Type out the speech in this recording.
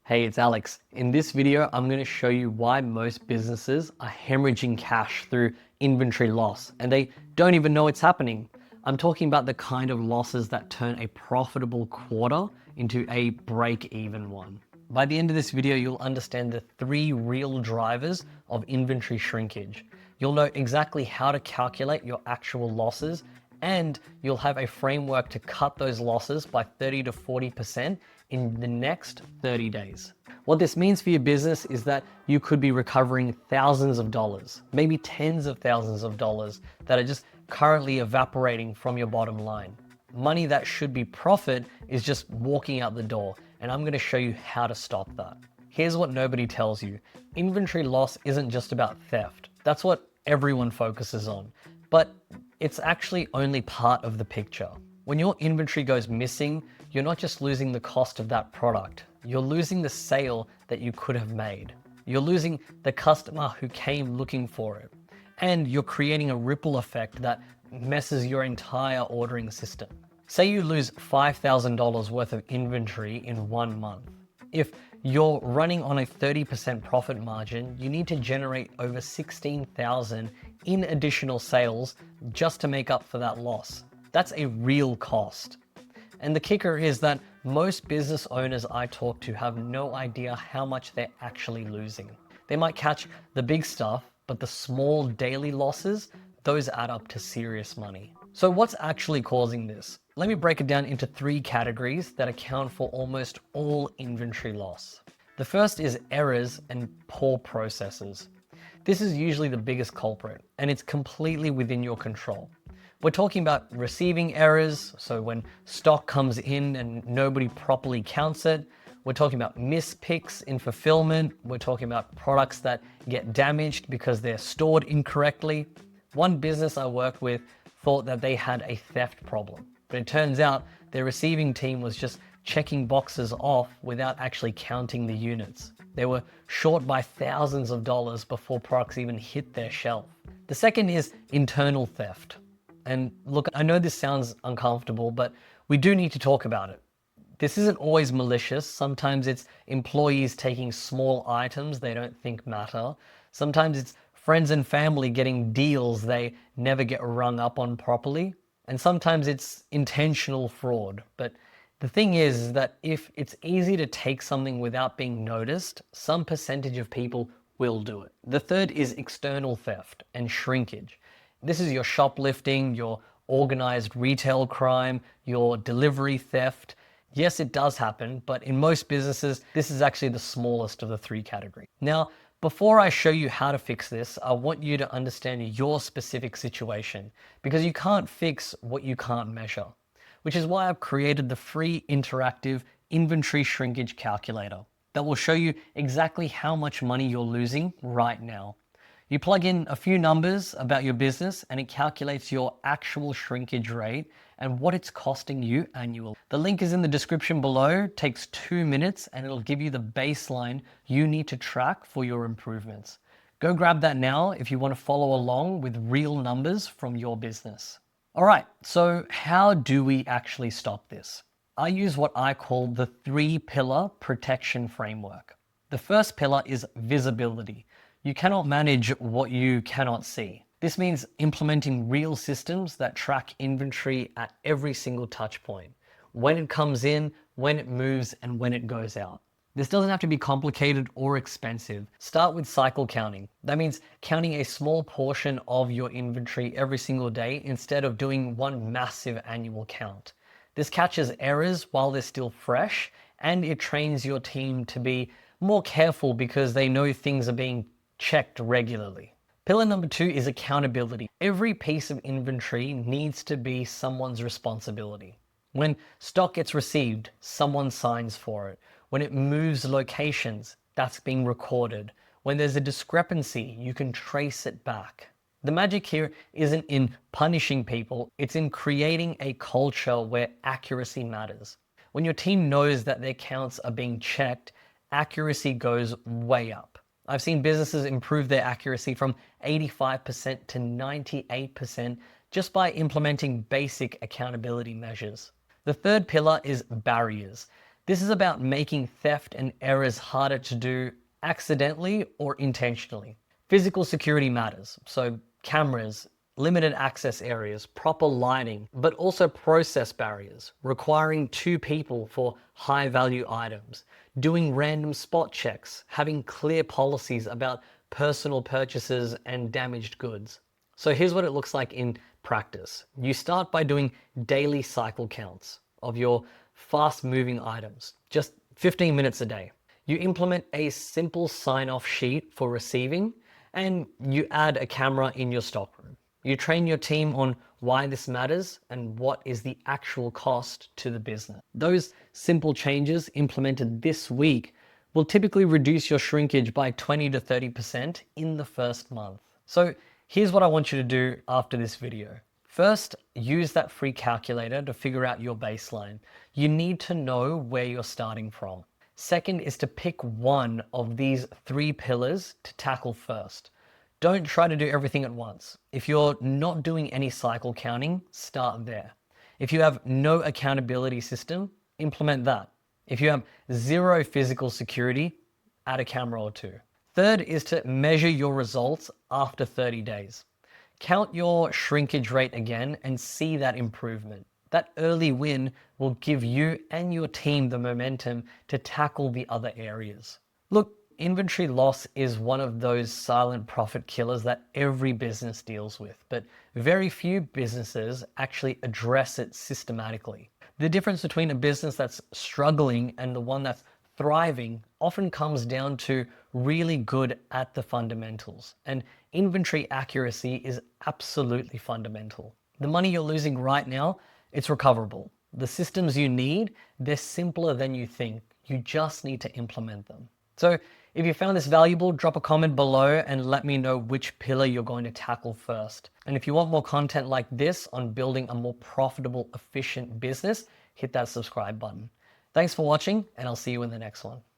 Hey, it's Alex. In this video, I'm going to show you why most businesses are hemorrhaging cash through inventory loss and they don't even know it's happening. I'm talking about the kind of losses that turn a profitable quarter into a break-even one. By the end of this video, you'll understand the 3 real drivers of inventory shrinkage. You'll know exactly how to calculate your actual losses, and you'll have a framework to cut those losses by 30 to 40% in the next 30 days. What this means for your business is that you could be recovering thousands of dollars, maybe tens of thousands of dollars that are just currently evaporating from your bottom line. Money that should be profit is just walking out the door, and I'm going to show you how to stop that. Here's what nobody tells you. Inventory loss isn't just about theft. That's what everyone focuses on, but it's actually only part of the picture. When your inventory goes missing, you're not just losing the cost of that product, you're losing the sale that you could have made. You're losing the customer who came looking for it. And you're creating a ripple effect that messes your entire ordering system. Say you lose $5,000 worth of inventory in 1 month. If you're running on a 30% profit margin, you need to generate over $16,000 in additional sales just to make up for that loss. That's a real cost. And the kicker is that most business owners I talk to have no idea how much they're actually losing. They might catch the big stuff, but the small daily losses, those add up to serious money. So what's actually causing this? Let me break it down into 3 categories that account for almost all inventory loss. The first is errors and poor processes. This is usually the biggest culprit, and it's completely within your control. We're talking about receiving errors, so when stock comes in and nobody properly counts it. We're talking about mispicks in fulfillment. We're talking about products that get damaged because they're stored incorrectly. One business I worked with thought that they had a theft problem, but it turns out their receiving team was just checking boxes off without actually counting the units. They were short by thousands of dollars before products even hit their shelf. The second is internal theft. And look, I know this sounds uncomfortable, but we do need to talk about it. This isn't always malicious. Sometimes it's employees taking small items they don't think matter. Sometimes it's friends and family getting deals they never get rung up on properly. And sometimes it's intentional fraud. But the thing is that if it's easy to take something without being noticed, some percentage of people will do it. The third is external theft and shrinkage. This is your shoplifting, your organized retail crime, your delivery theft. Yes, it does happen, but in most businesses, this is actually the smallest of the 3 categories. Now, before I show you how to fix this, I want you to understand your specific situation, because you can't fix what you can't measure, which is why I've created the free interactive inventory shrinkage calculator that will show you exactly how much money you're losing right now. You plug in a few numbers about your business and it calculates your actual shrinkage rate and what it's costing you annually. The link is in the description below. It takes 2 minutes and it'll give you the baseline you need to track for your improvements. Go grab that now if you want to follow along with real numbers from your business. All right, so how do we actually stop this? I use what I call the 3-pillar protection framework. The first pillar is visibility. You cannot manage what you cannot see. This means implementing real systems that track inventory at every single touch point. When it comes in, when it moves, and when it goes out. This doesn't have to be complicated or expensive. Start with cycle counting. That means counting a small portion of your inventory every single day instead of doing one massive annual count. This catches errors while they're still fresh, and it trains your team to be more careful because they know things are being checked regularly. Pillar number 2 is accountability. Every piece of inventory needs to be someone's responsibility. When stock gets received, someone signs for it. When it moves locations, that's being recorded. When there's a discrepancy, you can trace it back. The magic here isn't in punishing people, it's in creating a culture where accuracy matters. When your team knows that their counts are being checked, accuracy goes way up. I've seen businesses improve their accuracy from 85% to 98% just by implementing basic accountability measures. The third pillar is barriers. This is about making theft and errors harder to do accidentally or intentionally. Physical security matters, so cameras, limited access areas, proper lighting, but also process barriers, requiring 2 people for high value items, doing random spot checks, having clear policies about personal purchases and damaged goods. So here's what it looks like in practice. You start by doing daily cycle counts of your fast moving items, just 15 minutes a day. You implement a simple sign-off sheet for receiving, and you add a camera in your stockroom. You train your team on why this matters and what is the actual cost to the business. Those simple changes implemented this week will typically reduce your shrinkage by 20 to 30% in the first month. So here's what I want you to do after this video. First, use that free calculator to figure out your baseline. You need to know where you're starting from. Second is to pick one of these 3 pillars to tackle first. Don't try to do everything at once. If you're not doing any cycle counting, start there. If you have no accountability system, implement that. If you have 0 physical security, add a camera or 2. Third is to measure your results after 30 days. Count your shrinkage rate again and see that improvement. That early win will give you and your team the momentum to tackle the other areas. Look, inventory loss is one of those silent profit killers that every business deals with, but very few businesses actually address it systematically. The difference between a business that's struggling and the one that's thriving often comes down to really good at the fundamentals, and inventory accuracy is absolutely fundamental. The money you're losing right now, it's recoverable. The systems you need, they're simpler than you think. You just need to implement them. So if you found this valuable, drop a comment below and let me know which pillar you're going to tackle first. And if you want more content like this on building a more profitable, efficient business, hit that subscribe button. Thanks for watching, and I'll see you in the next one.